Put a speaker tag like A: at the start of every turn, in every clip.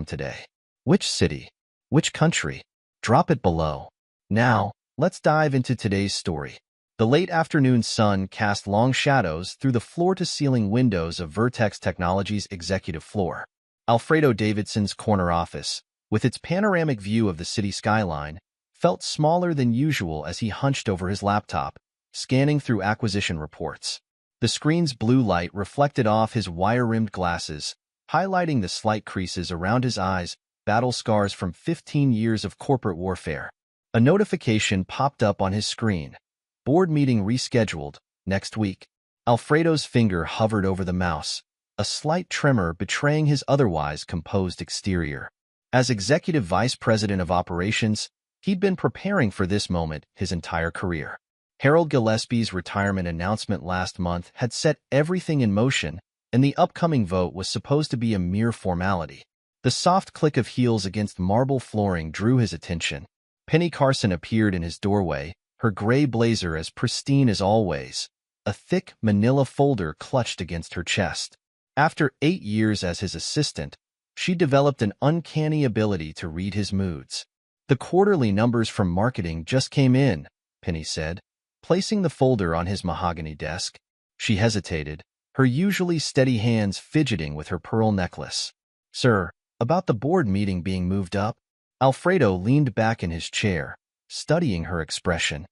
A: today? Which city? Which country? Drop it below. Now, let's dive into today's story. The late afternoon sun cast long shadows through the floor-to-ceiling windows of Vertex Technologies' executive floor. Alfredo Davidson's corner office, with its panoramic view of the city skyline, felt smaller than usual as he hunched over his laptop, scanning through acquisition reports. The screen's blue light reflected off his wire-rimmed glasses, highlighting the slight creases around his eyes, battle scars from 15 years of corporate warfare. A notification popped up on his screen. Board meeting rescheduled, next week. Alfredo's finger hovered over the mouse, a slight tremor betraying his otherwise composed exterior. As Executive Vice President of Operations, he'd been preparing for this moment his entire career. Harold Gillespie's retirement announcement last month had set everything in motion, and the upcoming vote was supposed to be a mere formality. The soft click of heels against marble flooring drew his attention. Penny Carson appeared in his doorway, her gray blazer as pristine as always, a thick manila folder clutched against her chest. After 8 years as his assistant, she developed an uncanny ability to read his moods. "The quarterly numbers from marketing just came in," Penny said, placing the folder on his mahogany desk. She hesitated, her usually steady hands fidgeting with her pearl necklace. "Sir, about the board meeting being moved up?" Alfredo leaned back in his chair, studying her expression.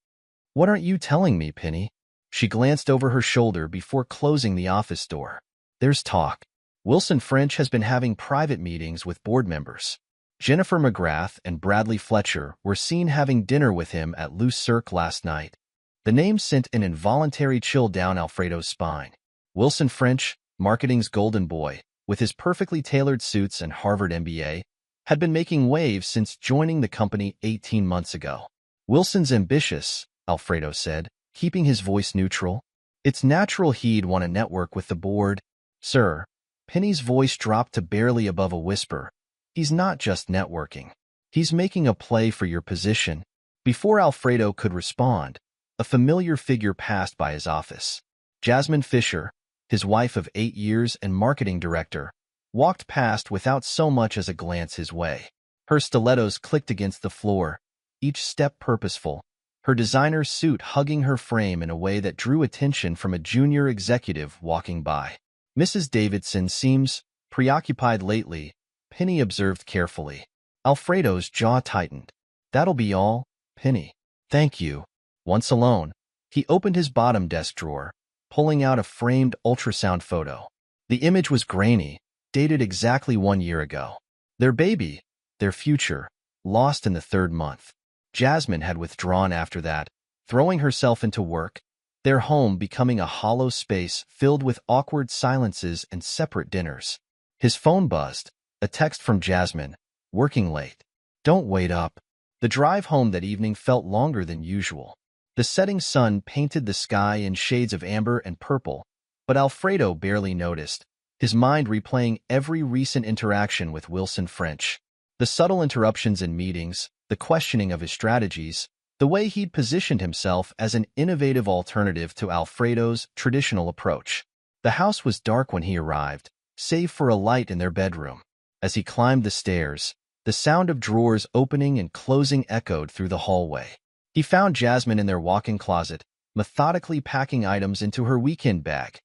A: "What aren't you telling me, Penny?" She glanced over her shoulder before closing the office door. "There's talk. Wilson French has been having private meetings with board members. Jennifer McGrath and Bradley Fletcher were seen having dinner with him at Loose Cirque last night." The name sent an involuntary chill down Alfredo's spine. Wilson French, marketing's golden boy, with his perfectly tailored suits and Harvard MBA, had been making waves since joining the company 18 months ago. "Wilson's ambitious," Alfredo said, keeping his voice neutral. "It's natural he'd want to network with the board." "Sir," Penny's voice dropped to barely above a whisper, "he's not just networking. He's making a play for your position." Before Alfredo could respond, a familiar figure passed by his office. Jasmine Fisher, his wife of 8 years and marketing director, walked past without so much as a glance his way. Her stilettos clicked against the floor, each step purposeful, her designer suit hugging her frame in a way that drew attention from a junior executive walking by. "Mrs. Davidson seems preoccupied lately," Penny observed carefully. Alfredo's jaw tightened. "That'll be all, Penny. Thank you." Once alone, he opened his bottom desk drawer, pulling out a framed ultrasound photo. The image was grainy, dated exactly 1 year ago. Their baby, their future, lost in the 3rd month. Jasmine had withdrawn after that, throwing herself into work, their home becoming a hollow space filled with awkward silences and separate dinners. His phone buzzed, a text from Jasmine, "Working late. Don't wait up." The drive home that evening felt longer than usual. The setting sun painted the sky in shades of amber and purple, but Alfredo barely noticed, his mind replaying every recent interaction with Wilson French. The subtle interruptions in meetings, the questioning of his strategies, the way he'd positioned himself as an innovative alternative to Alfredo's traditional approach. The house was dark when he arrived, save for a light in their bedroom. As he climbed the stairs, the sound of drawers opening and closing echoed through the hallway. He found Jasmine in their walk-in closet, methodically packing items into her weekend bag,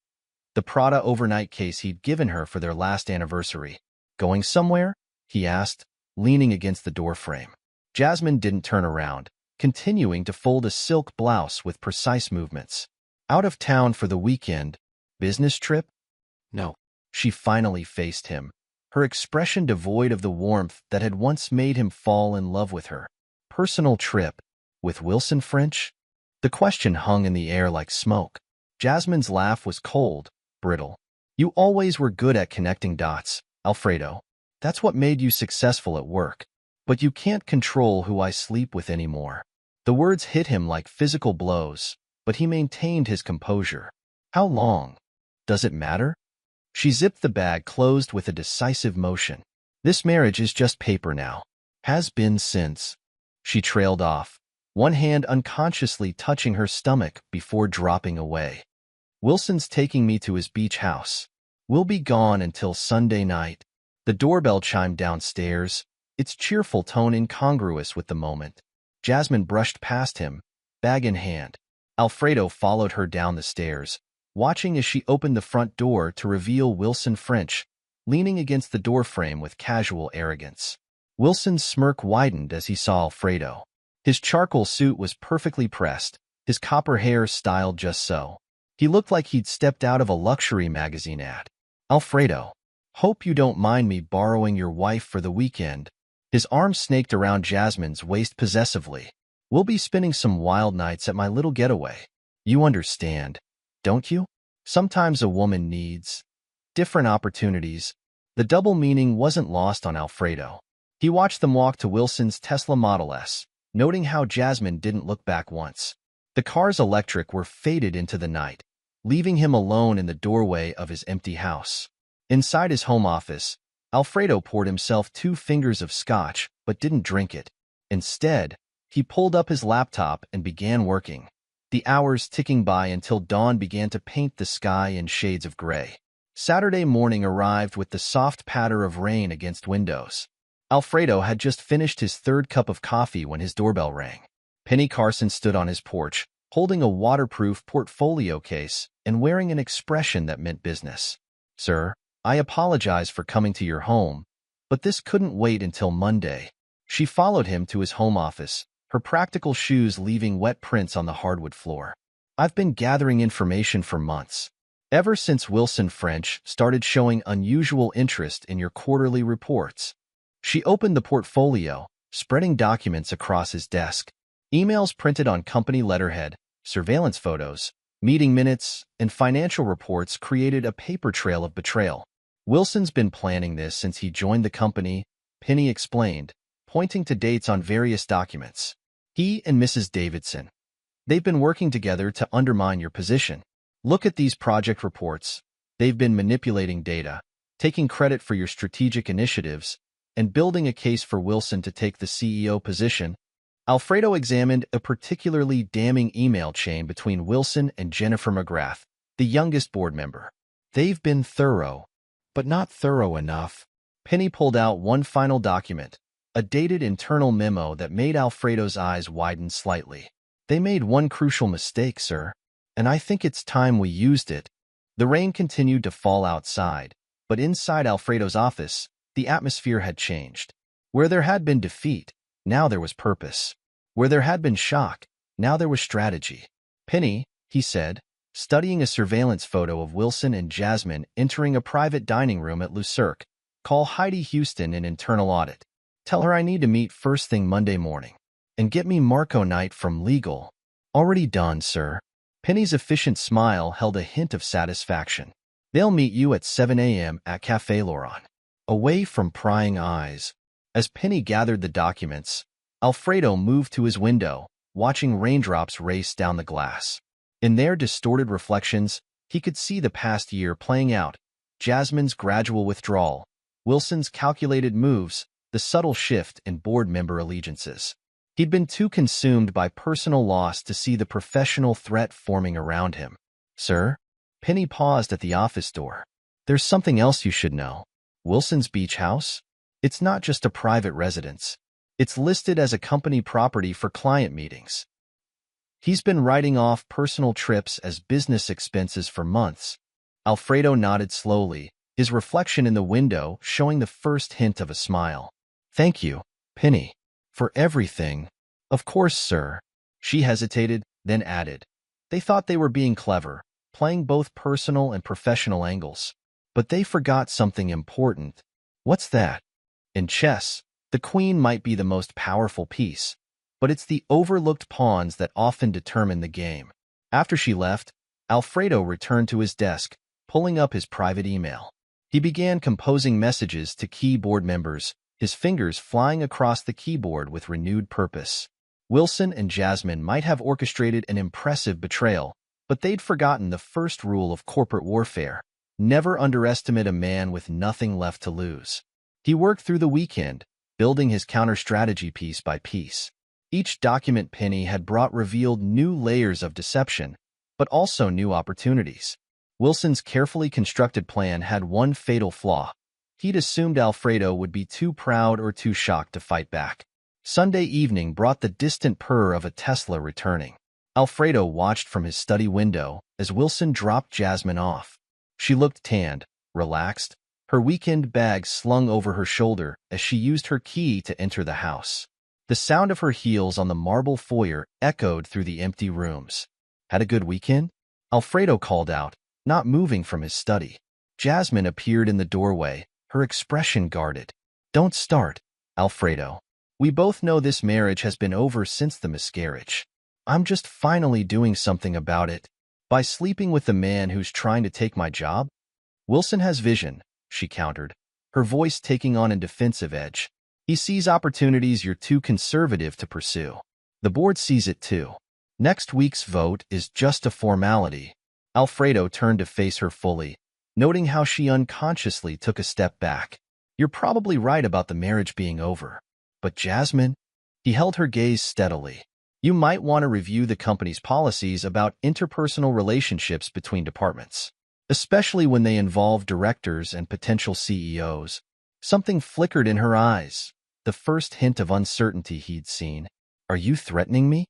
A: the Prada overnight case he'd given her for their last anniversary. "Going somewhere?" he asked, leaning against the doorframe. Jasmine didn't turn around, continuing to fold a silk blouse with precise movements. "Out of town for the weekend. Business trip?" "No." She finally faced him, her expression devoid of the warmth that had once made him fall in love with her. "Personal trip. With Wilson French?" The question hung in the air like smoke. Jasmine's laugh was cold, brittle. "You always were good at connecting dots, Alfredo. That's what made you successful at work. But you can't control who I sleep with anymore." The words hit him like physical blows, but he maintained his composure. "How long? Does it matter?" She zipped the bag closed with a decisive motion. "This marriage is just paper now. Has been since." She trailed off, one hand unconsciously touching her stomach before dropping away. "Wilson's taking me to his beach house. We'll be gone until Sunday night." The doorbell chimed downstairs, its cheerful tone incongruous with the moment. Jasmine brushed past him, bag in hand. Alfredo followed her down the stairs, watching as she opened the front door to reveal Wilson French, leaning against the doorframe with casual arrogance. Wilson's smirk widened as he saw Alfredo. His charcoal suit was perfectly pressed, his copper hair styled just so. He looked like he'd stepped out of a luxury magazine ad. "Alfredo, hope you don't mind me borrowing your wife for the weekend." His arm snaked around Jasmine's waist possessively. "We'll be spending some wild nights at my little getaway. You understand, don't you? Sometimes a woman needs different opportunities." The double meaning wasn't lost on Alfredo. He watched them walk to Wilson's Tesla Model S, noting how Jasmine didn't look back once. The car's electric were faded into the night, leaving him alone in the doorway of his empty house. Inside his home office, Alfredo poured himself 2 fingers of scotch but didn't drink it. Instead, he pulled up his laptop and began working, the hours ticking by until dawn began to paint the sky in shades of gray. Saturday morning arrived with the soft patter of rain against windows. Alfredo had just finished his 3rd cup of coffee when his doorbell rang. Penny Carson stood on his porch, holding a waterproof portfolio case and wearing an expression that meant business. "Sir, I apologize for coming to your home, but this couldn't wait until Monday." She followed him to his home office, her practical shoes leaving wet prints on the hardwood floor. "I've been gathering information for months. Ever since Wilson French started showing unusual interest in your quarterly reports." She opened the portfolio, spreading documents across his desk. Emails printed on company letterhead, surveillance photos, meeting minutes, and financial reports created a paper trail of betrayal. "Wilson's been planning this since he joined the company," Penny explained, pointing to dates on various documents. "He and Mrs. Davidson. They've been working together to undermine your position. Look at these project reports. They've been manipulating data, taking credit for your strategic initiatives, and building a case for Wilson to take the CEO position." Alfredo examined a particularly damning email chain between Wilson and Jennifer McGrath, the youngest board member. "They've been thorough, but not thorough enough." Penny pulled out one final document, a dated internal memo that made Alfredo's eyes widen slightly. "They made one crucial mistake, sir, and I think it's time we used it." The rain continued to fall outside, but inside Alfredo's office, the atmosphere had changed. Where there had been defeat, now there was purpose. Where there had been shock, now there was strategy. "Penny," he said, studying a surveillance photo of Wilson and Jasmine entering a private dining room at Lucirc, "call Heidi Houston in internal audit. Tell her I need to meet first thing Monday morning. And get me Marco Knight from legal." "Already done, sir." Penny's efficient smile held a hint of satisfaction. "They'll meet you at 7 a.m. at Café Laurent." Away from prying eyes. As Penny gathered the documents, Alfredo moved to his window, watching raindrops race down the glass. In their distorted reflections, he could see the past year playing out, Jasmine's gradual withdrawal, Wilson's calculated moves, the subtle shift in board member allegiances. He'd been too consumed by personal loss to see the professional threat forming around him. "Sir?" Penny paused at the office door. "There's something else you should know. Wilson's beach house? It's not just a private residence. It's listed as a company property for client meetings. He's been writing off personal trips as business expenses for months." Alfredo nodded slowly, his reflection in the window showing the first hint of a smile. "Thank you, Penny, for everything." "Of course, sir." She hesitated, then added, "They thought they were being clever, playing both personal and professional angles. But they forgot something important." "What's that?" "In chess, the queen might be the most powerful piece, but it's the overlooked pawns that often determine the game." After she left, Alfredo returned to his desk, pulling up his private email. He began composing messages to key board members, his fingers flying across the keyboard with renewed purpose. Wilson and Jasmine might have orchestrated an impressive betrayal, but they'd forgotten the first rule of corporate warfare: never underestimate a man with nothing left to lose. He worked through the weekend, building his counter-strategy piece by piece. Each document Penny had brought revealed new layers of deception, but also new opportunities. Wilson's carefully constructed plan had one fatal flaw. He'd assumed Alfredo would be too proud or too shocked to fight back. Sunday evening brought the distant purr of a Tesla returning. Alfredo watched from his study window as Wilson dropped Jasmine off. She looked tanned, relaxed, her weekend bag slung over her shoulder as she used her key to enter the house. The sound of her heels on the marble foyer echoed through the empty rooms. "Had a good weekend?" Alfredo called out, not moving from his study. Jasmine appeared in the doorway, her expression guarded. "Don't start, Alfredo. We both know this marriage has been over since the miscarriage. I'm just finally doing something about it. By sleeping with the man who's trying to take my job?" "Wilson has vision," she countered, her voice taking on a defensive edge. "He sees opportunities you're too conservative to pursue. The board sees it too. Next week's vote is just a formality." Alfredo turned to face her fully, noting how she unconsciously took a step back. "You're probably right about the marriage being over. But Jasmine?" He held her gaze steadily. "You might want to review the company's policies about interpersonal relationships between departments, especially when they involve directors and potential CEOs. Something flickered in her eyes, the first hint of uncertainty he'd seen. "Are you threatening me?"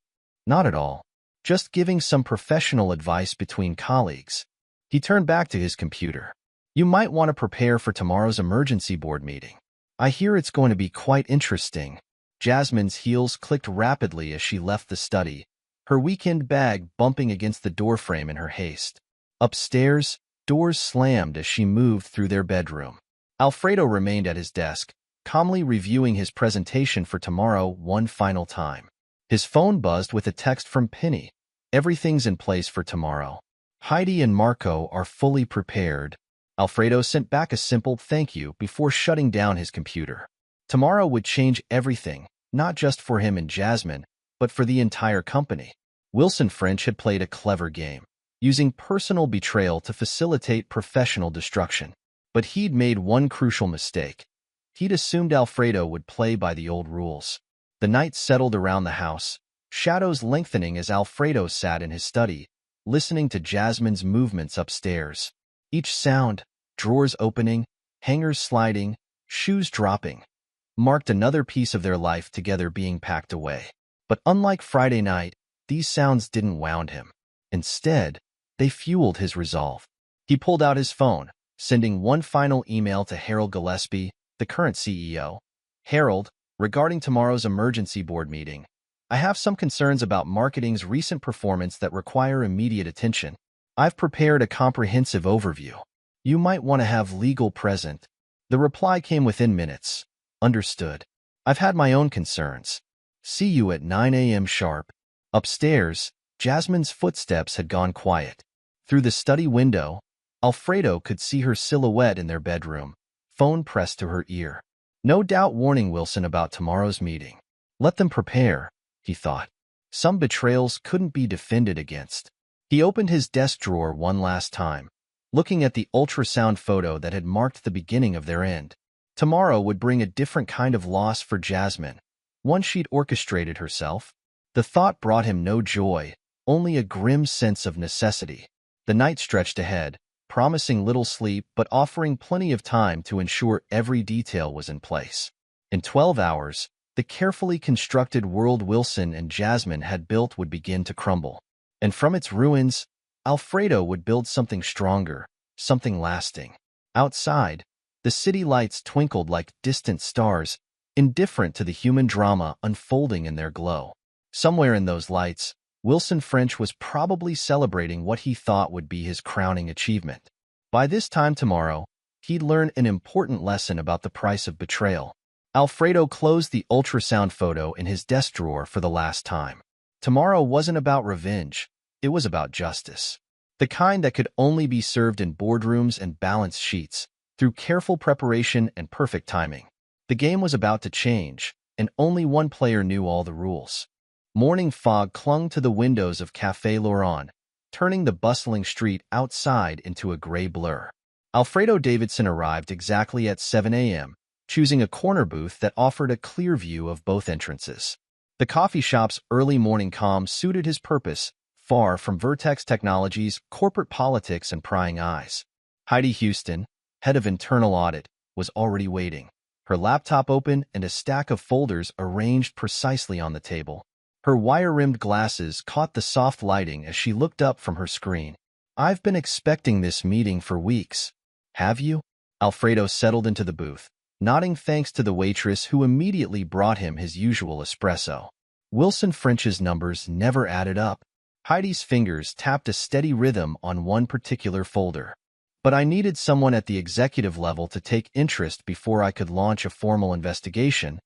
A: "Not at all. Just giving some professional advice between colleagues." He turned back to his computer. "You might want to prepare for tomorrow's emergency board meeting. I hear it's going to be quite interesting." Jasmine's heels clicked rapidly as she left the study, her weekend bag bumping against the doorframe in her haste. Upstairs, doors slammed as she moved through their bedroom. Alfredo remained at his desk, calmly reviewing his presentation for tomorrow one final time. His phone buzzed with a text from Penny. "Everything's in place for tomorrow. Heidi and Marco are fully prepared." Alfredo sent back a simple thank you before shutting down his computer. Tomorrow would change everything, not just for him and Jasmine, but for the entire company. Wilson French had played a clever game, using personal betrayal to facilitate professional destruction. But he'd made one crucial mistake. He'd assumed Alfredo would play by the old rules. The night settled around the house, shadows lengthening as Alfredo sat in his study, listening to Jasmine's movements upstairs. Each sound, drawers opening, hangers sliding, shoes dropping, marked another piece of their life together being packed away. But unlike Friday night, these sounds didn't wound him. Instead, they fueled his resolve. He pulled out his phone, sending one final email to Harold Gillespie, the current CEO. "Harold, regarding tomorrow's emergency board meeting, I have some concerns about marketing's recent performance that require immediate attention. I've prepared a comprehensive overview. You might want to have legal present." The reply came within minutes. "Understood. I've had my own concerns. See you at 9 a.m. sharp." Upstairs, Jasmine's footsteps had gone quiet. Through the study window, Alfredo could see her silhouette in their bedroom, phone pressed to her ear. No doubt warning Wilson about tomorrow's meeting. Let them prepare, he thought. Some betrayals couldn't be defended against. He opened his desk drawer one last time, looking at the ultrasound photo that had marked the beginning of their end. Tomorrow would bring a different kind of loss for Jasmine, one she'd orchestrated herself. The thought brought him no joy, only a grim sense of necessity. The night stretched ahead, promising little sleep but offering plenty of time to ensure every detail was in place. In 12 hours, the carefully constructed world Wilson and Jasmine had built would begin to crumble. And from its ruins, Alfredo would build something stronger, something lasting. Outside, the city lights twinkled like distant stars, indifferent to the human drama unfolding in their glow. Somewhere in those lights, Wilson French was probably celebrating what he thought would be his crowning achievement. By this time tomorrow, he'd learn an important lesson about the price of betrayal. Alfredo closed the ultrasound photo in his desk drawer for the last time. Tomorrow wasn't about revenge, it was about justice. The kind that could only be served in boardrooms and balance sheets, through careful preparation and perfect timing. The game was about to change, and only one player knew all the rules. Morning fog clung to the windows of Café Laurent, turning the bustling street outside into a gray blur. Alfredo Davidson arrived exactly at 7 a.m., choosing a corner booth that offered a clear view of both entrances. The coffee shop's early morning calm suited his purpose, far from Vertex Technologies' corporate politics and prying eyes. Heidi Houston, head of internal audit, was already waiting, her laptop open and a stack of folders arranged precisely on the table. Her wire-rimmed glasses caught the soft lighting as she looked up from her screen. "I've been expecting this meeting for weeks." "Have you?" Alfredo settled into the booth, nodding thanks to the waitress who immediately brought him his usual espresso. Wilson French's numbers never added up. Heidi's fingers tapped a steady rhythm on one particular folder. "But I needed someone at the executive level to take interest before I could launch a formal investigation."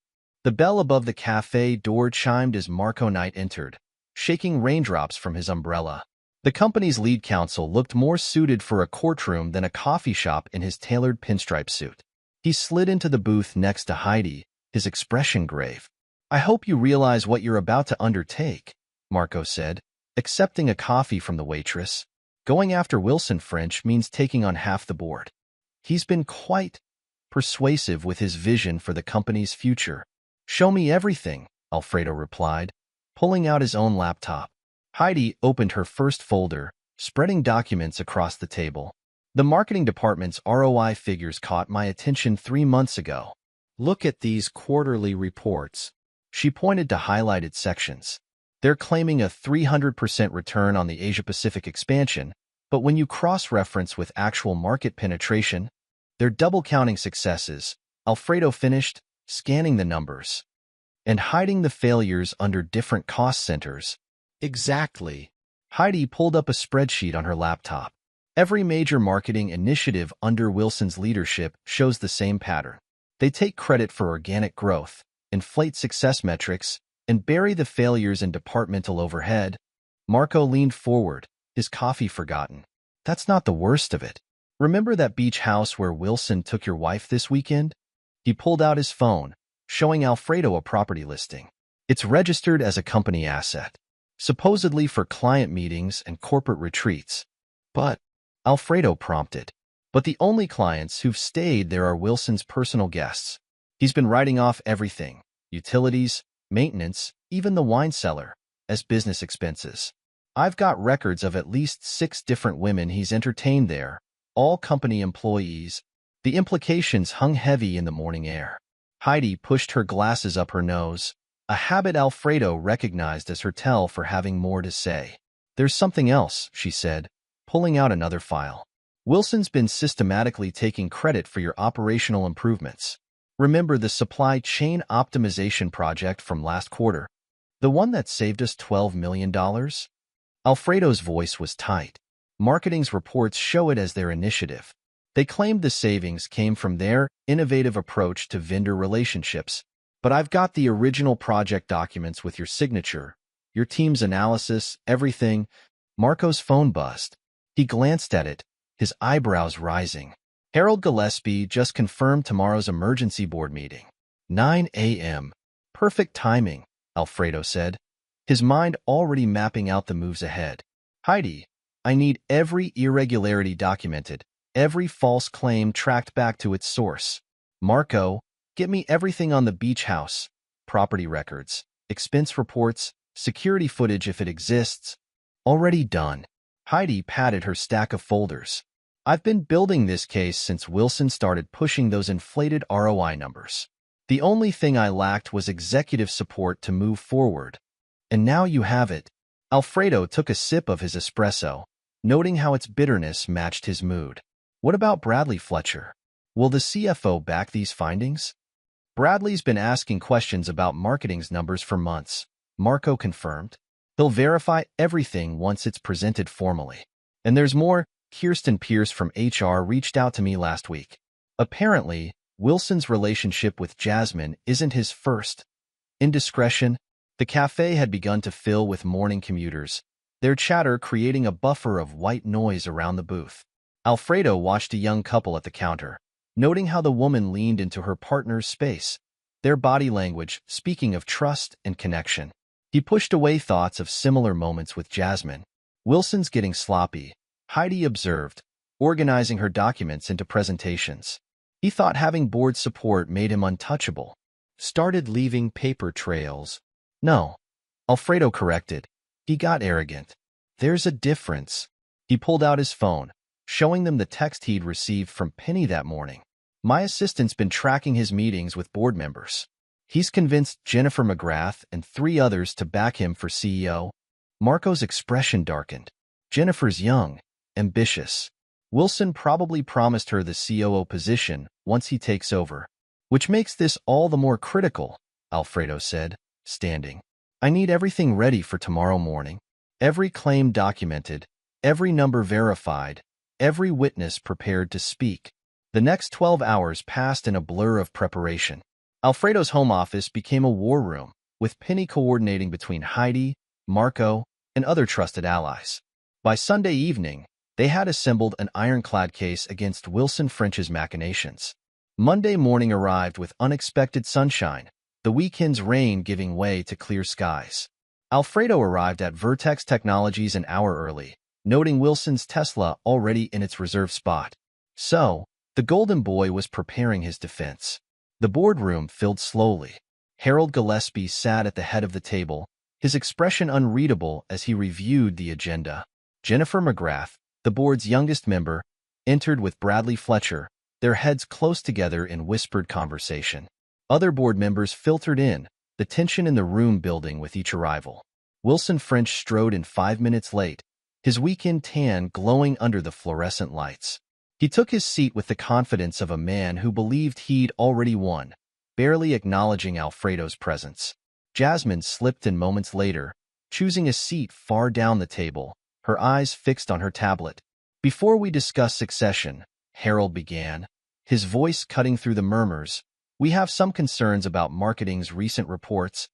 A: The bell above the cafe door chimed as Marco Knight entered, shaking raindrops from his umbrella. The company's lead counsel looked more suited for a courtroom than a coffee shop in his tailored pinstripe suit. He slid into the booth next to Heidi, his expression grave. "I hope you realize what you're about to undertake," Marco said, accepting a coffee from the waitress. "Going after Wilson French means taking on half the board." He's been quite persuasive with his vision for the company's future. "Show me everything," Alfredo replied, pulling out his own laptop. Heidi opened her first folder, spreading documents across the table. "The marketing department's ROI figures caught my attention 3 months ago. Look at these quarterly reports." She pointed to highlighted sections. "They're claiming a 300% return on the Asia-Pacific expansion, but when you cross-reference with actual market penetration, they're double-counting successes." Alfredo finished, scanning the numbers and hiding the failures under different cost centers. "Exactly." Heidi pulled up a spreadsheet on her laptop. Every major marketing initiative under Wilson's leadership shows the same pattern. They take credit for organic growth, inflate success metrics, and bury the failures in departmental overhead. Marco leaned forward, his coffee forgotten. "That's not the worst of it. Remember that beach house where Wilson took your wife this weekend?" He pulled out his phone, showing Alfredo a property listing. "It's registered as a company asset, supposedly for client meetings and corporate retreats. But," Alfredo prompted, "but the only clients who've stayed there are Wilson's personal guests. He's been writing off everything, utilities, maintenance, even the wine cellar, as business expenses. I've got records of at least 6 different women he's entertained there, all company employees." The implications hung heavy in the morning air. Heidi pushed her glasses up her nose, a habit Alfredo recognized as her tell for having more to say. "There's something else," she said, pulling out another file. "Wilson's been systematically taking credit for your operational improvements. Remember the supply chain optimization project from last quarter? The one that saved us $12 million? Alfredo's voice was tight. "Marketing's reports show it as their initiative. They claimed the savings came from their innovative approach to vendor relationships. But I've got the original project documents with your signature, your team's analysis, everything." Marco's phone buzzed. He glanced at it, his eyebrows rising. Harold Gillespie just confirmed tomorrow's emergency board meeting. 9 a.m. "Perfect timing," Alfredo said, his mind already mapping out the moves ahead. "Heidi, I need every irregularity documented, every false claim tracked back to its source. Marco, get me everything on the beach house, property records, expense reports, security footage if it exists." "Already done." Heidi patted her stack of folders. "I've been building this case since Wilson started pushing those inflated ROI numbers. The only thing I lacked was executive support to move forward. And now you have it." Alfredo took a sip of his espresso, noting how its bitterness matched his mood. "What about Bradley Fletcher? Will the CFO back these findings?" "Bradley's been asking questions about marketing's numbers for months," Marco confirmed. "He'll verify everything once it's presented formally. And there's more. Kirsten Pierce from HR reached out to me last week. Apparently, Wilson's relationship with Jasmine isn't his first indiscretion." The cafe had begun to fill with morning commuters, their chatter creating a buffer of white noise around the booth. Alfredo watched a young couple at the counter, noting how the woman leaned into her partner's space, their body language speaking of trust and connection. He pushed away thoughts of similar moments with Jasmine. "Wilson's getting sloppy," Heidi observed, organizing her documents into presentations. He thought having board support made him untouchable. "Started leaving paper trails." "No," Alfredo corrected. "He got arrogant." "There's a difference." He pulled out his phone, showing them the text he'd received from Penny that morning. My assistant's been tracking his meetings with board members. He's convinced Jennifer McGrath and 3 others to back him for CEO. Marco's expression darkened. Jennifer's young, ambitious. Wilson probably promised her the COO position once he takes over, which makes this all the more critical, Alfredo said, standing. I need everything ready for tomorrow morning. Every claim documented, every number verified, every witness prepared to speak. The next 12 hours passed in a blur of preparation. Alfredo's home office became a war room, with Penny coordinating between Heidi, Marco, and other trusted allies. By Sunday evening, they had assembled an ironclad case against Wilson French's machinations. Monday morning arrived with unexpected sunshine, the weekend's rain giving way to clear skies. Alfredo arrived at Vertex Technologies an hour early, noting Wilson's Tesla already in its reserve spot. So, the Golden Boy was preparing his defense. The boardroom filled slowly. Harold Gillespie sat at the head of the table, his expression unreadable as he reviewed the agenda. Jennifer McGrath, the board's youngest member, entered with Bradley Fletcher, their heads close together in whispered conversation. Other board members filtered in, the tension in the room building with each arrival. Wilson French strode in 5 minutes late, his weekend tan glowing under the fluorescent lights. He took his seat with the confidence of a man who believed he'd already won, barely acknowledging Alfredo's presence. Jasmine slipped in moments later, choosing a seat far down the table, her eyes fixed on her tablet. Before we discuss succession, Harold began, his voice cutting through the murmurs, we have some concerns about marketing's recent reports.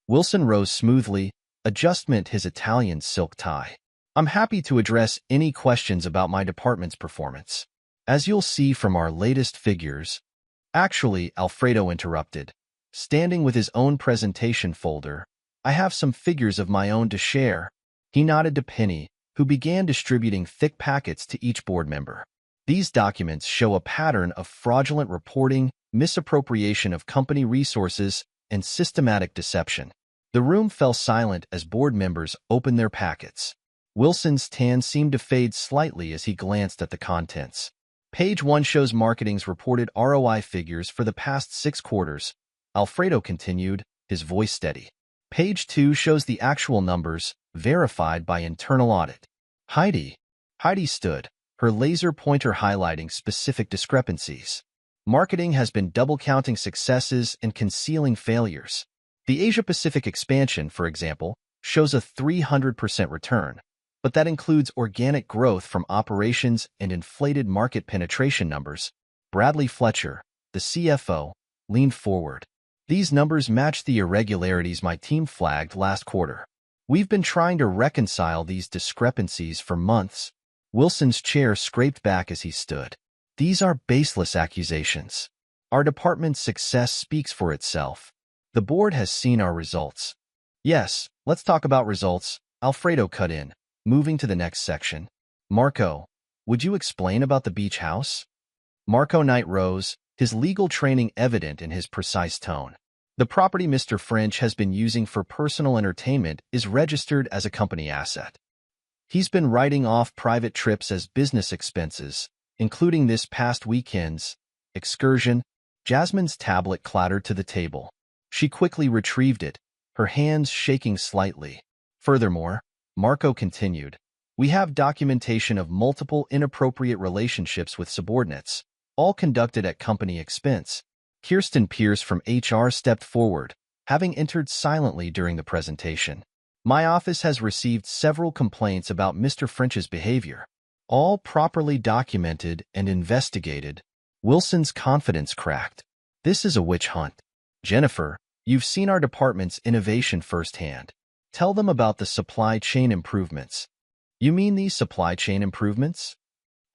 A: Wilson rose smoothly, adjustment his Italian silk tie. I'm happy to address any questions about my department's performance. As you'll see from our latest figures. Actually, Alfredo interrupted, standing with his own presentation folder. I have some figures of my own to share. He nodded to Penny, who began distributing thick packets to each board member. These documents show a pattern of fraudulent reporting, misappropriation of company resources, and systematic deception. The room fell silent as board members opened their packets. Wilson's tan seemed to fade slightly as he glanced at the contents. Page 1 shows marketing's reported ROI figures for the past 6 quarters. Alfredo continued, his voice steady. Page 2 shows the actual numbers, verified by internal audit. Heidi stood, her laser pointer highlighting specific discrepancies. Marketing has been double-counting successes and concealing failures. The Asia-Pacific expansion, for example, shows a 300% return, but that includes organic growth from operations and inflated market penetration numbers. Bradley Fletcher, the CFO, leaned forward. These numbers match the irregularities my team flagged last quarter. We've been trying to reconcile these discrepancies for months. Wilson's chair scraped back as he stood. These are baseless accusations. Our department's success speaks for itself. The board has seen our results. Yes, let's talk about results, Alfredo cut in, moving to the next section. Marco, would you explain about the beach house? Marco Knight rose, his legal training evident in his precise tone. The property Mr. French has been using for personal entertainment is registered as a company asset. He's been writing off private trips as business expenses, including this past weekend's excursion. Jasmine's tablet clattered to the table. She quickly retrieved it, her hands shaking slightly. Furthermore, Marco continued, we have documentation of multiple inappropriate relationships with subordinates, all conducted at company expense. Kirsten Pierce from HR stepped forward, having entered silently during the presentation. My office has received several complaints about Mr. French's behavior, all properly documented and investigated. Wilson's confidence cracked. This is a witch hunt. Jennifer, you've seen our department's innovation firsthand. Tell them about the supply chain improvements. You mean these supply chain improvements?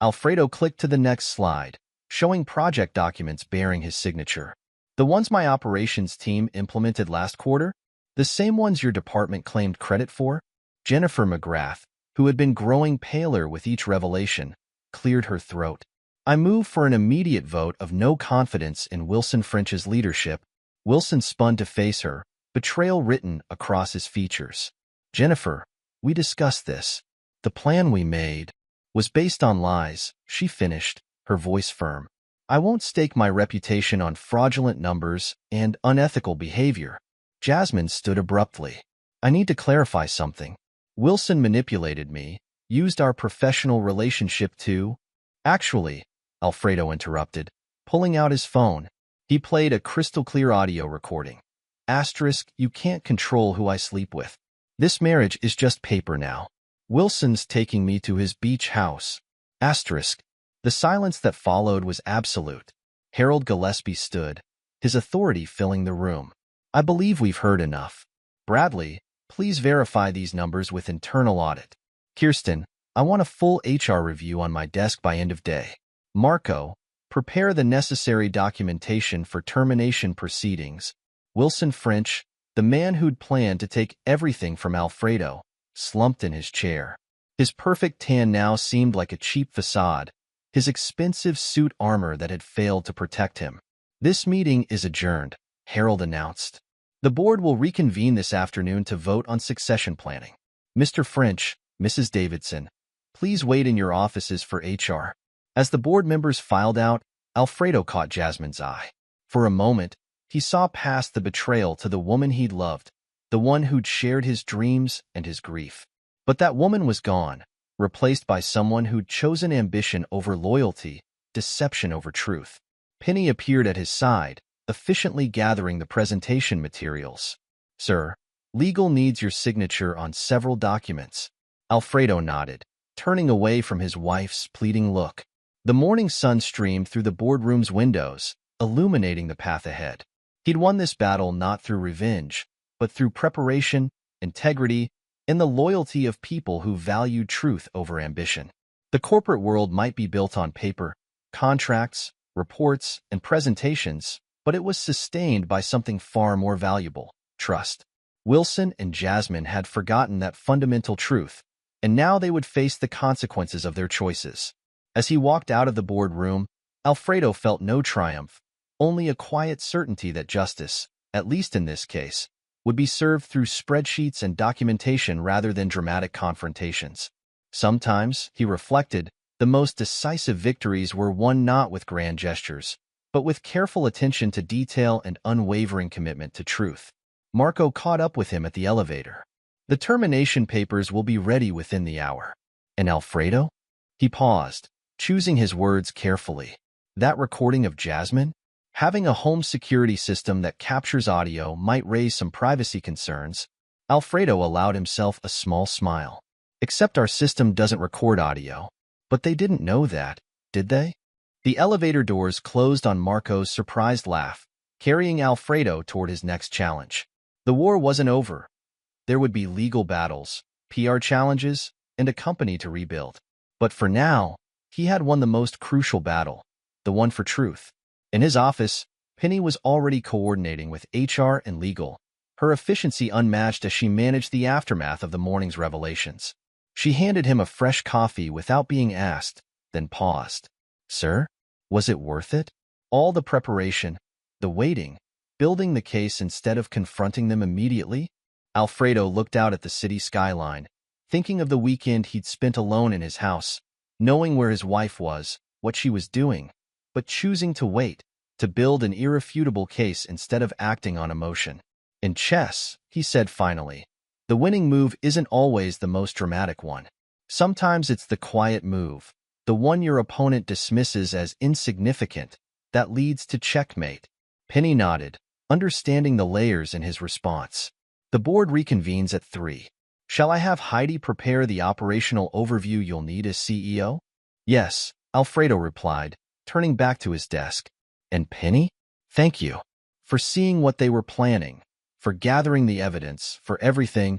A: Alfredo clicked to the next slide, showing project documents bearing his signature. The ones my operations team implemented last quarter? The same ones your department claimed credit for? Jennifer McGrath, who had been growing paler with each revelation, cleared her throat. I move for an immediate vote of no confidence in Wilson French's leadership. Wilson spun to face her, betrayal written across his features. Jennifer, we discussed this. The plan we made was based on lies, she finished, her voice firm. I won't stake my reputation on fraudulent numbers and unethical behavior. Jasmine stood abruptly. I need to clarify something. Wilson manipulated me, used our professional relationship to... Actually, Alfredo interrupted, pulling out his phone. He played a crystal-clear audio recording. Asterisk, you can't control who I sleep with. This marriage is just paper now. Wilson's taking me to his beach house. Asterisk. The silence that followed was absolute. Harold Gillespie stood, his authority filling the room. I believe we've heard enough. Bradley, please verify these numbers with internal audit. Kirsten, I want a full HR review on my desk by end of day. Marco, prepare the necessary documentation for termination proceedings. Wilson French, the man who'd planned to take everything from Alfredo, slumped in his chair. His perfect tan now seemed like a cheap facade, his expensive suit armor that had failed to protect him. This meeting is adjourned, Harold announced. The board will reconvene this afternoon to vote on succession planning. Mr. French, Mrs. Davidson, please wait in your offices for HR. As the board members filed out, Alfredo caught Jasmine's eye. For a moment, he saw past the betrayal to the woman he'd loved, the one who'd shared his dreams and his grief. But that woman was gone, replaced by someone who'd chosen ambition over loyalty, deception over truth. Penny appeared at his side, efficiently gathering the presentation materials. Sir, legal needs your signature on several documents. Alfredo nodded, turning away from his wife's pleading look. The morning sun streamed through the boardroom's windows, illuminating the path ahead. He'd won this battle not through revenge, but through preparation, integrity, and the loyalty of people who valued truth over ambition. The corporate world might be built on paper, contracts, reports, and presentations, but it was sustained by something far more valuable: trust. Wilson and Jasmine had forgotten that fundamental truth, and now they would face the consequences of their choices. As he walked out of the boardroom, Alfredo felt no triumph, only a quiet certainty that justice, at least in this case, would be served through spreadsheets and documentation rather than dramatic confrontations. Sometimes, he reflected, the most decisive victories were won not with grand gestures, but with careful attention to detail and unwavering commitment to truth. Marco caught up with him at the elevator. The termination papers will be ready within the hour. And Alfredo? He paused, choosing his words carefully. That recording of Jasmine? Having a home security system that captures audio might raise some privacy concerns. Alfredo allowed himself a small smile. Except our system doesn't record audio. But they didn't know that, did they? The elevator doors closed on Marco's surprised laugh, carrying Alfredo toward his next challenge. The war wasn't over. There would be legal battles, PR challenges, and a company to rebuild. But for now, he had won the most crucial battle, the one for truth. In his office, Penny was already coordinating with HR and legal, her efficiency unmatched as she managed the aftermath of the morning's revelations. She handed him a fresh coffee without being asked, then paused. Sir, was it worth it? All the preparation, the waiting, building the case instead of confronting them immediately? Alfredo looked out at the city skyline, thinking of the weekend he'd spent alone in his house, knowing where his wife was, what she was doing, but choosing to wait, to build an irrefutable case instead of acting on emotion. In chess, he said finally, the winning move isn't always the most dramatic one. Sometimes it's the quiet move, the one your opponent dismisses as insignificant, that leads to checkmate. Penny nodded, understanding the layers in his response. The board reconvenes at 3. Shall I have Heidi prepare the operational overview you'll need as CEO? Yes, Alfredo replied, turning back to his desk. And Penny? Thank you. For seeing what they were planning, for gathering the evidence, for everything.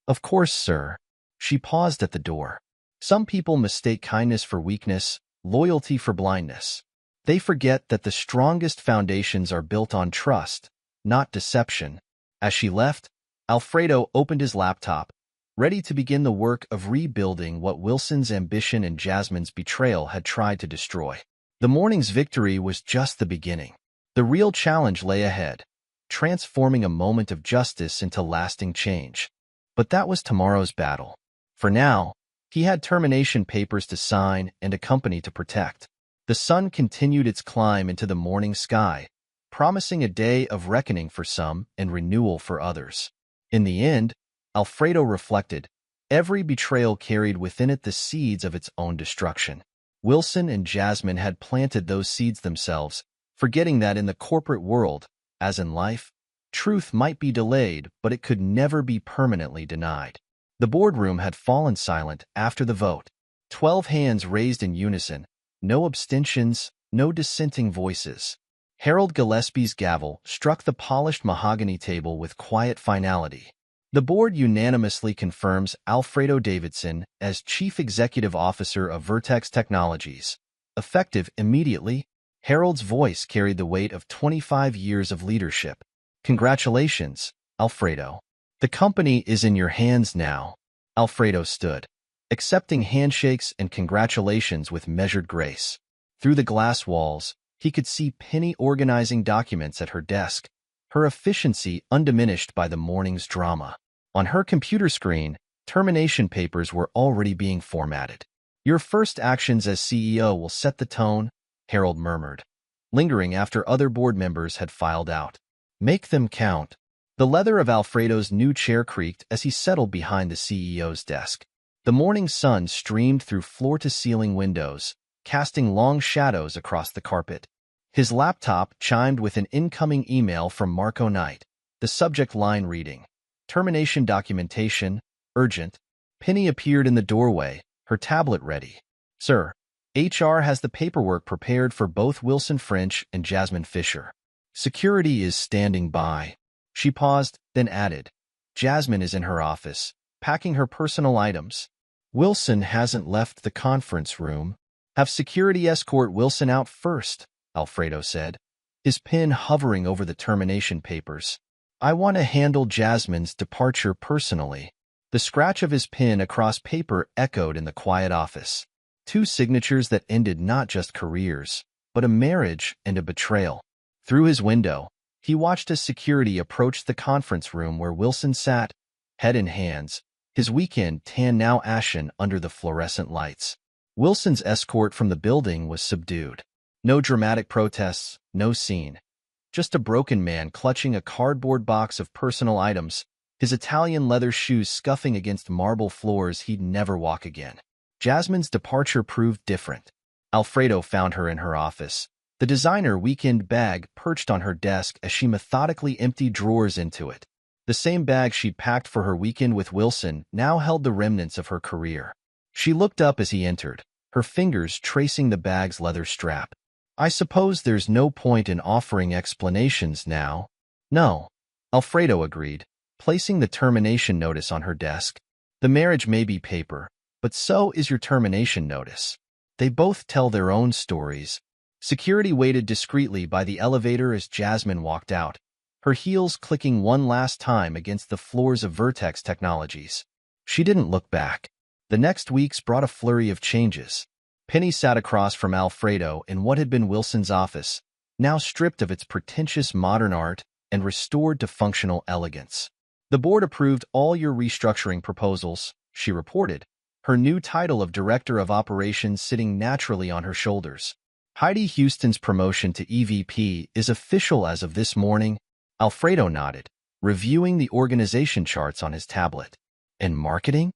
A: Of course, sir. She paused at the door. Some people mistake kindness for weakness, loyalty for blindness. They forget that the strongest foundations are built on trust, not deception. As she left, Alfredo opened his laptop, ready to begin the work of rebuilding what Wilson's ambition and Jasmine's betrayal had tried to destroy. The morning's victory was just the beginning. The real challenge lay ahead, transforming a moment of justice into lasting change. But that was tomorrow's battle. For now, he had termination papers to sign and a company to protect. The sun continued its climb into the morning sky, promising a day of reckoning for some and renewal for others. In the end, Alfredo reflected, every betrayal carried within it the seeds of its own destruction. Wilson and Jasmine had planted those seeds themselves, forgetting that in the corporate world, as in life, truth might be delayed, but it could never be permanently denied. The boardroom had fallen silent after the vote. 12 hands raised in unison, no abstentions, no dissenting voices. Harold Gillespie's gavel struck the polished mahogany table with quiet finality. The board unanimously confirms Alfredo Davidson as Chief Executive Officer of Vertex Technologies. Effective immediately, Harold's voice carried the weight of 25 years of leadership. Congratulations, Alfredo. The company is in your hands now. Alfredo stood, accepting handshakes and congratulations with measured grace. Through the glass walls, he could see Penny organizing documents at her desk, her efficiency undiminished by the morning's drama. On her computer screen, termination papers were already being formatted. Your first actions as CEO will set the tone, Harold murmured, lingering after other board members had filed out. Make them count. The leather of Alfredo's new chair creaked as he settled behind the CEO's desk. The morning sun streamed through floor-to-ceiling windows, casting long shadows across the carpet. His laptop chimed with an incoming email from Marco Knight, the subject line reading, "Termination documentation, urgent." Penny appeared in the doorway, her tablet ready. "Sir, HR has the paperwork prepared for both Wilson French and Jasmine Fisher. Security is standing by." She paused, then added, "Jasmine is in her office, packing her personal items. Wilson hasn't left the conference room." "Have security escort Wilson out first," Alfredo said, his pen hovering over the termination papers. "I want to handle Jasmine's departure personally." The scratch of his pen across paper echoed in the quiet office. Two signatures that ended not just careers, but a marriage and a betrayal. Through his window, he watched as security approached the conference room where Wilson sat, head in hands, his weekend tan now ashen under the fluorescent lights. Wilson's escort from the building was subdued. No dramatic protests, no scene. Just a broken man clutching a cardboard box of personal items, his Italian leather shoes scuffing against marble floors he'd never walk again. Jasmine's departure proved different. Alfredo found her in her office, the designer weekend bag perched on her desk as she methodically emptied drawers into it. The same bag she'd packed for her weekend with Wilson now held the remnants of her career. She looked up as he entered, her fingers tracing the bag's leather strap. "I suppose there's no point in offering explanations now." "No," Alfredo agreed, placing the termination notice on her desk. "The marriage may be paper, but so is your termination notice. They both tell their own stories." Security waited discreetly by the elevator as Jasmine walked out, her heels clicking one last time against the floors of Vertex Technologies. She didn't look back. The next weeks brought a flurry of changes. Penny sat across from Alfredo in what had been Wilson's office, now stripped of its pretentious modern art and restored to functional elegance. "The board approved all your restructuring proposals," she reported, her new title of Director of Operations sitting naturally on her shoulders. "Heidi Houston's promotion to EVP is official as of this morning." Alfredo nodded, reviewing the organization charts on his tablet. "And marketing?"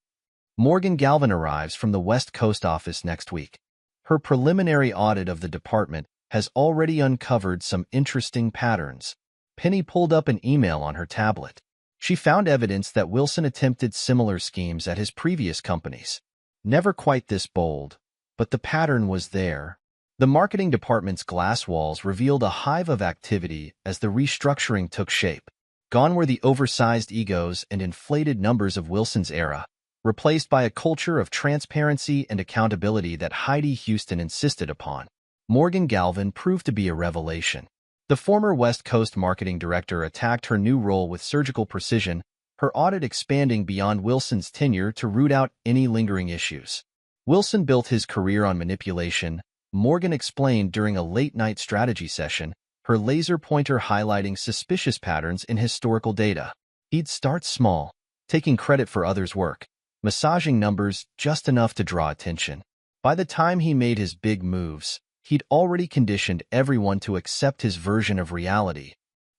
A: "Morgan Galvin arrives from the West Coast office next week. Her preliminary audit of the department has already uncovered some interesting patterns." Penny pulled up an email on her tablet. She found evidence that Wilson attempted similar schemes at his previous companies. Never quite this bold, but the pattern was there. The marketing department's glass walls revealed a hive of activity as the restructuring took shape. Gone were the oversized egos and inflated numbers of Wilson's era, replaced by a culture of transparency and accountability that Heidi Houston insisted upon. Morgan Galvin proved to be a revelation. The former West Coast marketing director attacked her new role with surgical precision, her audit expanding beyond Wilson's tenure to root out any lingering issues. Wilson built his career on manipulation, Morgan explained during a late-night strategy session, her laser pointer highlighting suspicious patterns in historical data. He'd start small, taking credit for others' work, massaging numbers just enough to draw attention. By the time he made his big moves, He'd already conditioned everyone to accept his version of reality.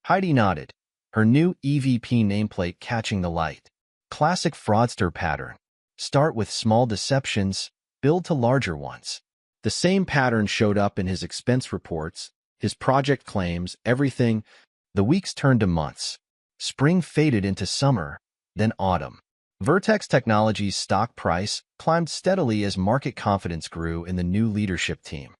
A: Heidi nodded, her new EVP nameplate catching the light. Classic fraudster pattern. Start with small deceptions, build to larger ones. The same pattern showed up in his expense reports, his project claims, everything. The weeks turned to months. Spring faded into summer, then autumn. Vertex Technologies' stock price climbed steadily as market confidence grew in the new leadership team.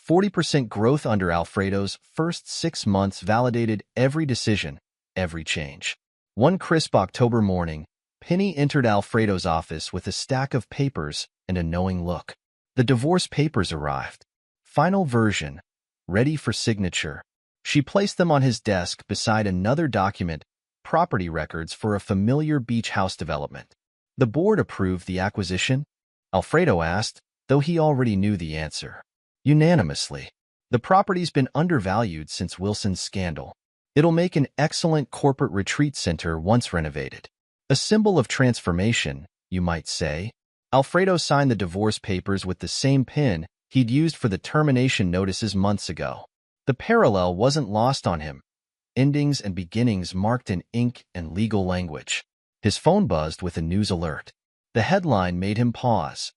A: 40% growth under Alfredo's first 6 months validated every decision, every change. One crisp October morning, Penny entered Alfredo's office with a stack of papers and a knowing look. The divorce papers arrived. Final version, ready for signature. She placed them on his desk beside another document, property records for a familiar beach house development. The board approved the acquisition? Alfredo asked, though he already knew the answer. Unanimously. The property's been undervalued since Wilson's scandal. It'll make an excellent corporate retreat center once renovated. A symbol of transformation, you might say. Alfredo signed the divorce papers with the same pen he'd used for the termination notices months ago. The parallel wasn't lost on him. Endings and beginnings marked in ink and legal language. His phone buzzed with a news alert. The headline made him pause.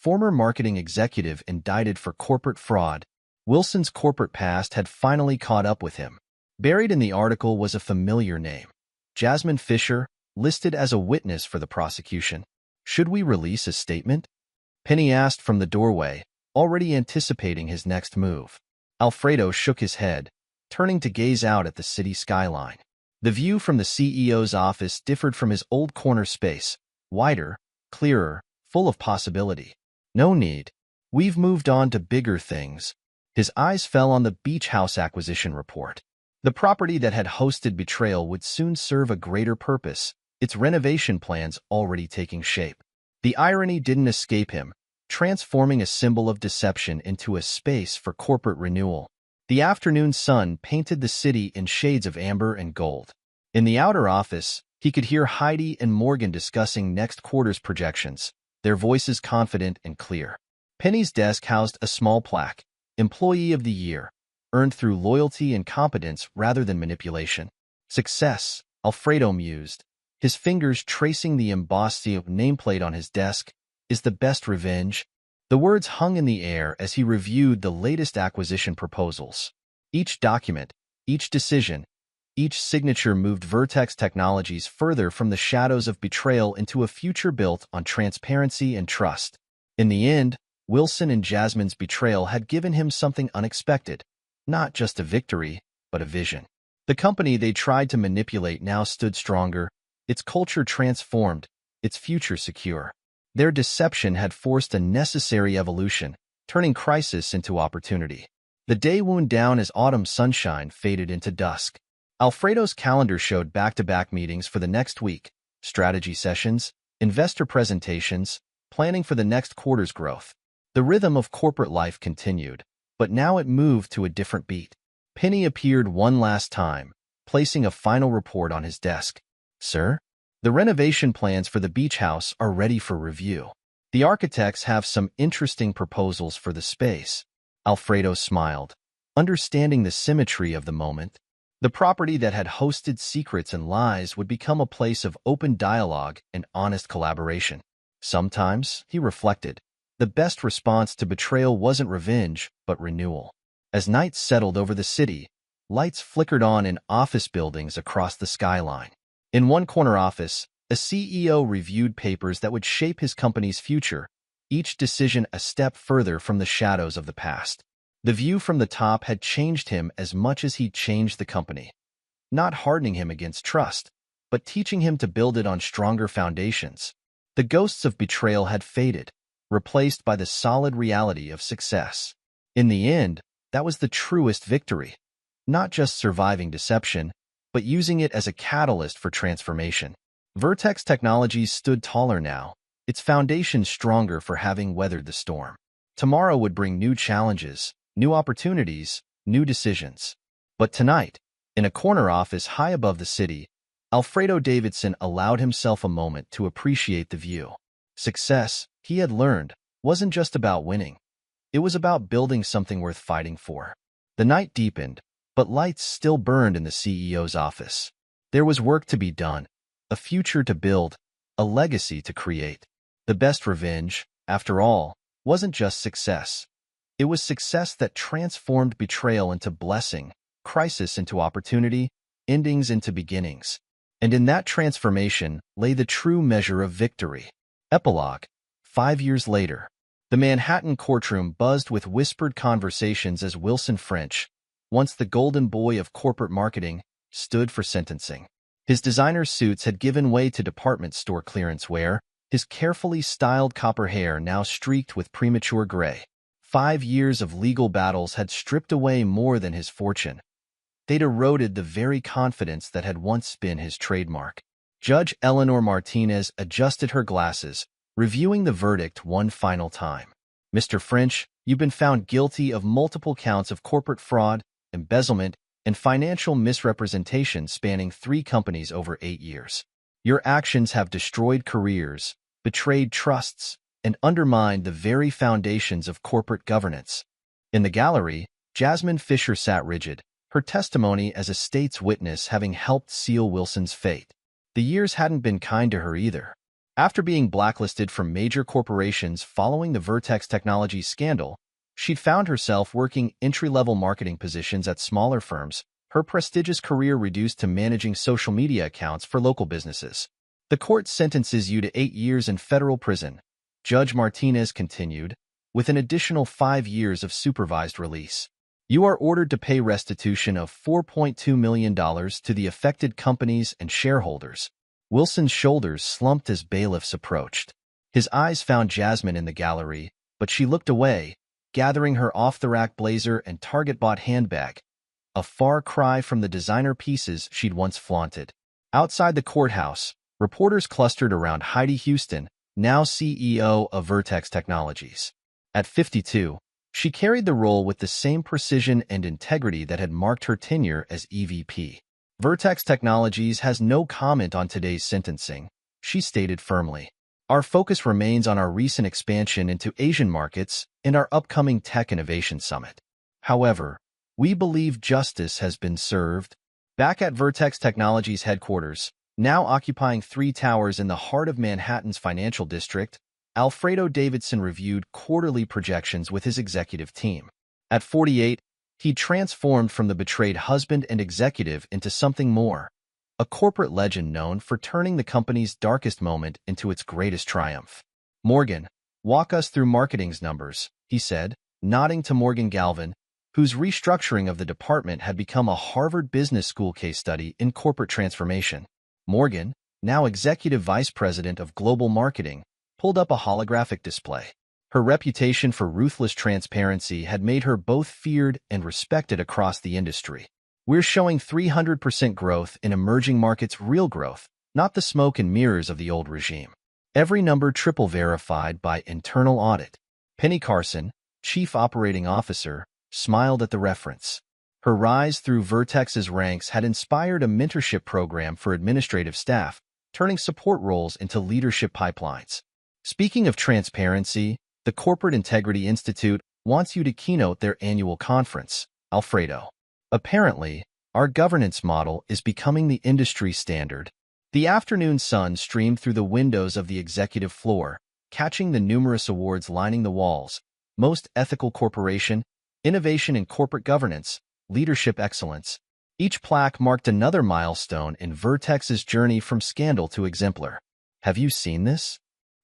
A: Former marketing executive indicted for corporate fraud. Wilson's corporate past had finally caught up with him. Buried in the article was a familiar name. Jasmine Fisher, listed as a witness for the prosecution. Should we release a statement? Penny asked from the doorway, already anticipating his next move. Alfredo shook his head, turning to gaze out at the city skyline. The view from the CEO's office differed from his old corner space, wider, clearer, full of possibility. No need. We've moved on to bigger things. His eyes fell on the beach house acquisition report. The property that had hosted betrayal would soon serve a greater purpose, its renovation plans already taking shape. The irony didn't escape him, transforming a symbol of deception into a space for corporate renewal. The afternoon sun painted the city in shades of amber and gold. In the outer office, he could hear Heidi and Morgan discussing next quarter's projections, their voices confident and clear. Penny's desk housed a small plaque, Employee of the Year, earned through loyalty and competence rather than manipulation. Success, Alfredo mused, his fingers tracing the embossed nameplate on his desk, is the best revenge. The words hung in the air as he reviewed the latest acquisition proposals. Each document, each decision, each signature moved Vertex Technologies further from the shadows of betrayal into a future built on transparency and trust. In the end, Wilson and Jasmine's betrayal had given him something unexpected, not just a victory, but a vision. The company they tried to manipulate now stood stronger, its culture transformed, its future secure. Their deception had forced a necessary evolution, turning crisis into opportunity. The day wound down as autumn sunshine faded into dusk. Alfredo's calendar showed back-to-back meetings for the next week, strategy sessions, investor presentations, planning for the next quarter's growth. The rhythm of corporate life continued, but now it moved to a different beat. Penny appeared one last time, placing a final report on his desk. Sir? The renovation plans for the beach house are ready for review. The architects have some interesting proposals for the space. Alfredo smiled, understanding the symmetry of the moment. The property that had hosted secrets and lies would become a place of open dialogue and honest collaboration. Sometimes, he reflected, the best response to betrayal wasn't revenge, but renewal. As night settled over the city, lights flickered on in office buildings across the skyline. In one corner office, a CEO reviewed papers that would shape his company's future, each decision a step further from the shadows of the past. The view from the top had changed him as much as he'd changed the company, not hardening him against trust, but teaching him to build it on stronger foundations. The ghosts of betrayal had faded, replaced by the solid reality of success. In the end, that was the truest victory, not just surviving deception, but using it as a catalyst for transformation. Vertex Technologies stood taller now, its foundation stronger for having weathered the storm. Tomorrow would bring new challenges, new opportunities, new decisions. But tonight, in a corner office high above the city, Alfredo Davidson allowed himself a moment to appreciate the view. Success, he had learned, wasn't just about winning. It was about building something worth fighting for. The night deepened, but lights still burned in the CEO's office. There was work to be done, a future to build, a legacy to create. The best revenge, after all, wasn't just success. It was success that transformed betrayal into blessing, crisis into opportunity, endings into beginnings. And in that transformation lay the true measure of victory. Epilogue. 5 years later. The Manhattan courtroom buzzed with whispered conversations as Wilson French, once the golden boy of corporate marketing, stood for sentencing. His designer suits had given way to department store clearance wear, his carefully styled copper hair now streaked with premature gray. 5 years of legal battles had stripped away more than his fortune. They'd eroded the very confidence that had once been his trademark. Judge Eleanor Martinez adjusted her glasses, reviewing the verdict one final time. Mr. French, you've been found guilty of multiple counts of corporate fraud, embezzlement, and financial misrepresentation spanning 3 companies over 8 years. Your actions have destroyed careers, betrayed trusts, and undermined the very foundations of corporate governance. In the gallery, Jasmine Fisher sat rigid, her testimony as a state's witness having helped seal Wilson's fate. The years hadn't been kind to her either. After being blacklisted from major corporations following the Vertex Technologies scandal, she'd found herself working entry-level marketing positions at smaller firms, her prestigious career reduced to managing social media accounts for local businesses. The court sentences you to 8 years in federal prison, Judge Martinez continued, with an additional 5 years of supervised release. You are ordered to pay restitution of $4.2 million to the affected companies and shareholders. Wilson's shoulders slumped as bailiffs approached. His eyes found Jasmine in the gallery, but she looked away, gathering her off-the-rack blazer and Target-bought handbag, a far cry from the designer pieces she'd once flaunted. Outside the courthouse, reporters clustered around Heidi Houston, now CEO of Vertex Technologies. At 52, she carried the role with the same precision and integrity that had marked her tenure as EVP. Vertex Technologies has no comment on today's sentencing, she stated firmly. Our focus remains on our recent expansion into Asian markets and our upcoming Tech Innovation Summit. However, we believe justice has been served. Back at Vertex Technologies headquarters, now occupying 3 towers in the heart of Manhattan's financial district, Alfredo Davidson reviewed quarterly projections with his executive team. At 48, he transformed from the betrayed husband and executive into something more, a corporate legend known for turning the company's darkest moment into its greatest triumph. Morgan, walk us through marketing's numbers, he said, nodding to Morgan Galvin, whose restructuring of the department had become a Harvard Business School case study in corporate transformation. Morgan, now executive vice president of global marketing, pulled up a holographic display. Her reputation for ruthless transparency had made her both feared and respected across the industry. We're showing 300% growth in emerging markets, real growth, not the smoke and mirrors of the old regime. Every number triple verified by internal audit. Penny Carson, chief operating officer, smiled at the reference. Her rise through Vertex's ranks had inspired a mentorship program for administrative staff, turning support roles into leadership pipelines. Speaking of transparency, the Corporate Integrity Institute wants you to keynote their annual conference, Alfredo. Apparently, our governance model is becoming the industry standard. The afternoon sun streamed through the windows of the executive floor, catching the numerous awards lining the walls: Most Ethical Corporation, Innovation in Corporate Governance, Leadership Excellence. Each plaque marked another milestone in Vertex's journey from scandal to exemplar. Have you seen this?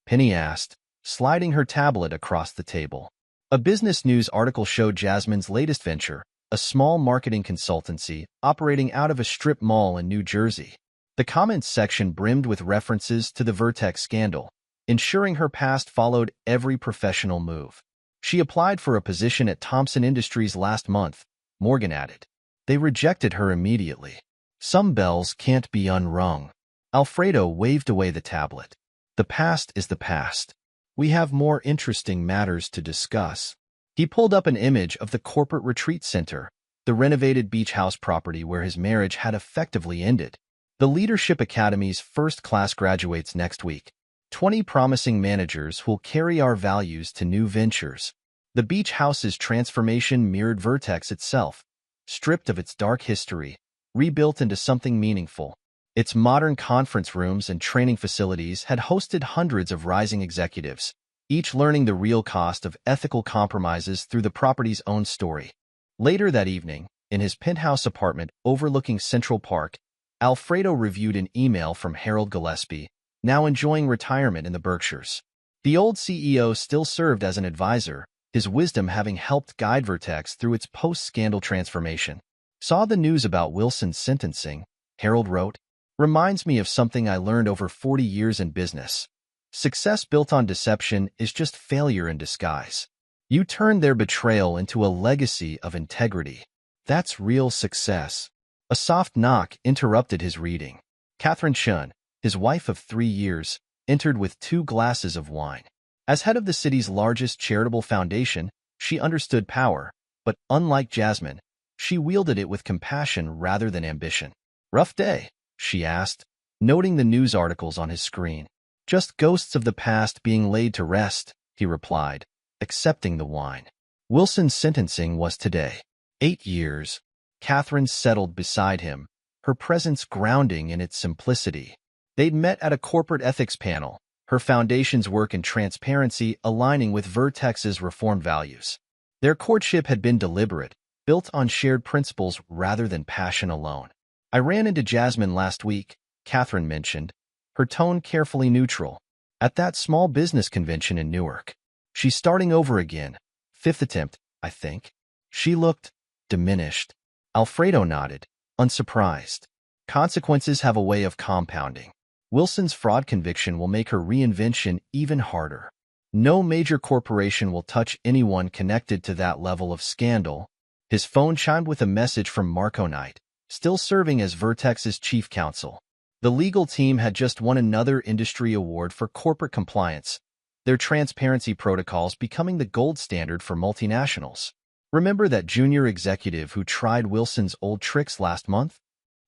A: Penny asked, sliding her tablet across the table. A business news article showed Jasmine's latest venture, a small marketing consultancy operating out of a strip mall in New Jersey. The comments section brimmed with references to the Vertex scandal, ensuring her past followed every professional move. She applied for a position at Thomson Industries last month, Morgan added. They rejected her immediately. Some bells can't be unrung. Alfredo waved away the tablet. The past is the past. We have more interesting matters to discuss. He pulled up an image of the corporate retreat center, the renovated beach house property where his marriage had effectively ended. The Leadership Academy's first-class graduates next week. 20 promising managers who'll carry our values to new ventures. The beach house's transformation mirrored Vertex itself, stripped of its dark history, rebuilt into something meaningful. Its modern conference rooms and training facilities had hosted hundreds of rising executives, each learning the real cost of ethical compromises through the property's own story. Later that evening, in his penthouse apartment overlooking Central Park, Alfredo reviewed an email from Harold Gillespie, now enjoying retirement in the Berkshires. The old CEO still served as an advisor, his wisdom having helped guide Vertex through its post-scandal transformation. Saw the news about Wilson's sentencing, Harold wrote. Reminds me of something I learned over 40 years in business. Success built on deception is just failure in disguise. You turn their betrayal into a legacy of integrity. That's real success. A soft knock interrupted his reading. Catherine Chun, his wife of 3 years, entered with 2 glasses of wine. As head of the city's largest charitable foundation, she understood power, but unlike Jasmine, she wielded it with compassion rather than ambition. Rough day, she asked, noting the news articles on his screen. Just ghosts of the past being laid to rest, he replied, accepting the wine. Wilson's sentencing was today. 8 years. Catherine settled beside him, her presence grounding in its simplicity. They'd met at a corporate ethics panel, her foundation's work in transparency aligning with Vertex's reform values. Their courtship had been deliberate, built on shared principles rather than passion alone. I ran into Jasmine last week, Catherine mentioned, her tone carefully neutral, at that small business convention in Newark. She's starting over again. 5th attempt, I think. She looked diminished. Alfredo nodded, unsurprised. Consequences have a way of compounding. Wilson's fraud conviction will make her reinvention even harder. No major corporation will touch anyone connected to that level of scandal. His phone chimed with a message from Marco Knight, still serving as Vertex's chief counsel. The legal team had just won another industry award for corporate compliance, their transparency protocols becoming the gold standard for multinationals. Remember that junior executive who tried Wilson's old tricks last month?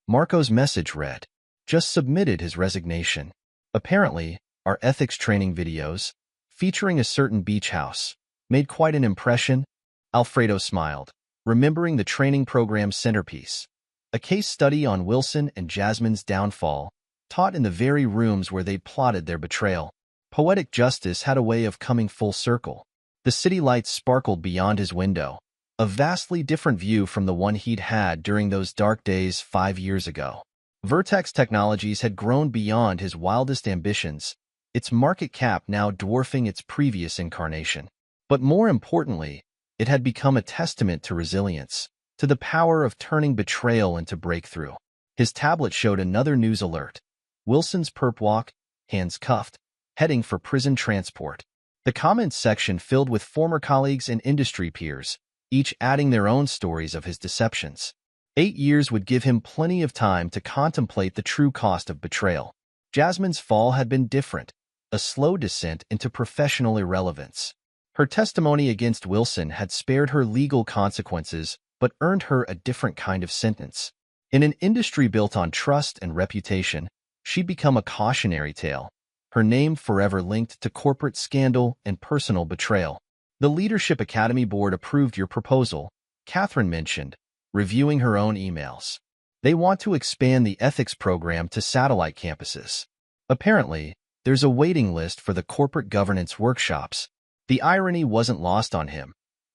A: Marco's message read, just submitted his resignation. Apparently, our ethics training videos, featuring a certain beach house, made quite an impression. Alfredo smiled, remembering the training program's centerpiece, a case study on Wilson and Jasmine's downfall, taught in the very rooms where they'd plotted their betrayal. Poetic justice had a way of coming full circle. The city lights sparkled beyond his window, a vastly different view from the one he'd had during those dark days 5 years ago. Vertex Technologies had grown beyond his wildest ambitions, its market cap now dwarfing its previous incarnation. But more importantly, it had become a testament to resilience, to the power of turning betrayal into breakthrough. His tablet showed another news alert. Wilson's perp walk, hands cuffed, heading for prison transport. The comments section filled with former colleagues and industry peers, each adding their own stories of his deceptions. 8 years would give him plenty of time to contemplate the true cost of betrayal. Jasmine's fall had been different, a slow descent into professional irrelevance. Her testimony against Wilson had spared her legal consequences, but earned her a different kind of sentence. In an industry built on trust and reputation, she'd become a cautionary tale, her name forever linked to corporate scandal and personal betrayal. The Leadership Academy Board approved your proposal, Catherine mentioned, reviewing her own emails. They want to expand the ethics program to satellite campuses. Apparently, there's a waiting list for the corporate governance workshops. The irony wasn't lost on him.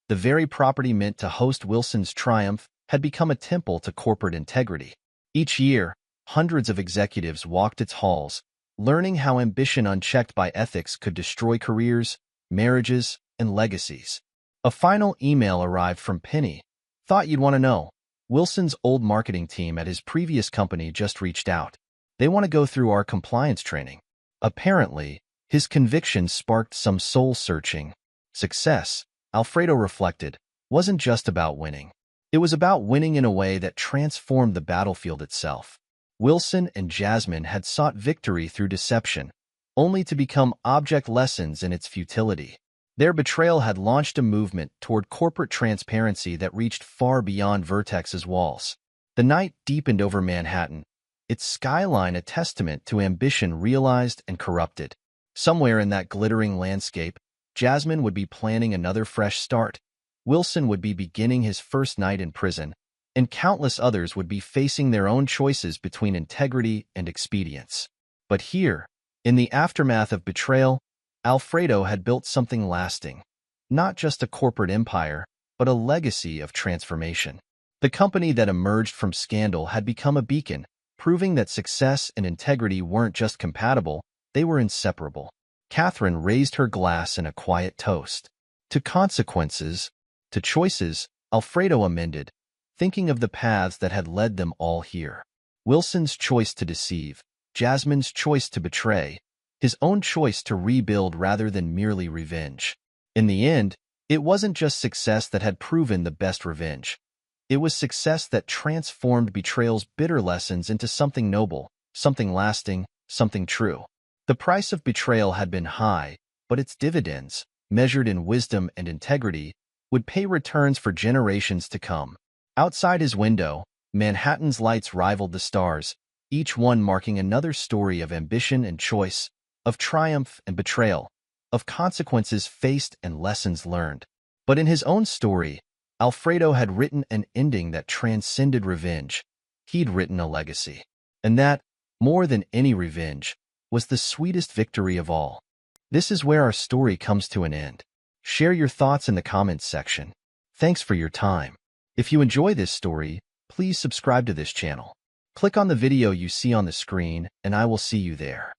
A: The very property meant to host Wilson's triumph had become a temple to corporate integrity. Each year, hundreds of executives walked its halls, learning how ambition unchecked by ethics could destroy careers, marriages, and legacies. A final email arrived from Penny. Thought you'd want to know. Wilson's old marketing team at his previous company just reached out. They want to go through our compliance training. Apparently, his conviction sparked some soul-searching. Success, Alfredo reflected, wasn't just about winning. It was about winning in a way that transformed the battlefield itself. Wilson and Jasmine had sought victory through deception, only to become object lessons in its futility. Their betrayal had launched a movement toward corporate transparency that reached far beyond Vertex's walls. The night deepened over Manhattan, its skyline a testament to ambition realized and corrupted. Somewhere in that glittering landscape, Jasmine would be planning another fresh start, Wilson would be beginning his first night in prison, and countless others would be facing their own choices between integrity and expedience. But here, in the aftermath of betrayal, Alfredo had built something lasting, not just a corporate empire, but a legacy of transformation. The company that emerged from scandal had become a beacon, proving that success and integrity weren't just compatible, they were inseparable. Catherine raised her glass in a quiet toast. To consequences, to choices, Alfredo amended, thinking of the paths that had led them all here. Wilson's choice to deceive, Jasmine's choice to betray, his own choice to rebuild rather than merely revenge. In the end, it wasn't just success that had proven the best revenge. It was success that transformed betrayal's bitter lessons into something noble, something lasting, something true. The price of betrayal had been high, but its dividends, measured in wisdom and integrity, would pay returns for generations to come. Outside his window, Manhattan's lights rivaled the stars, each one marking another story of ambition and choice, of triumph and betrayal, of consequences faced and lessons learned. But in his own story, Alfredo had written an ending that transcended revenge. He'd written a legacy. And that, more than any revenge, was the sweetest victory of all. This is where our story comes to an end. Share your thoughts in the comments section. Thanks for your time. If you enjoy this story, please subscribe to this channel. Click on the video you see on the screen, and I will see you there.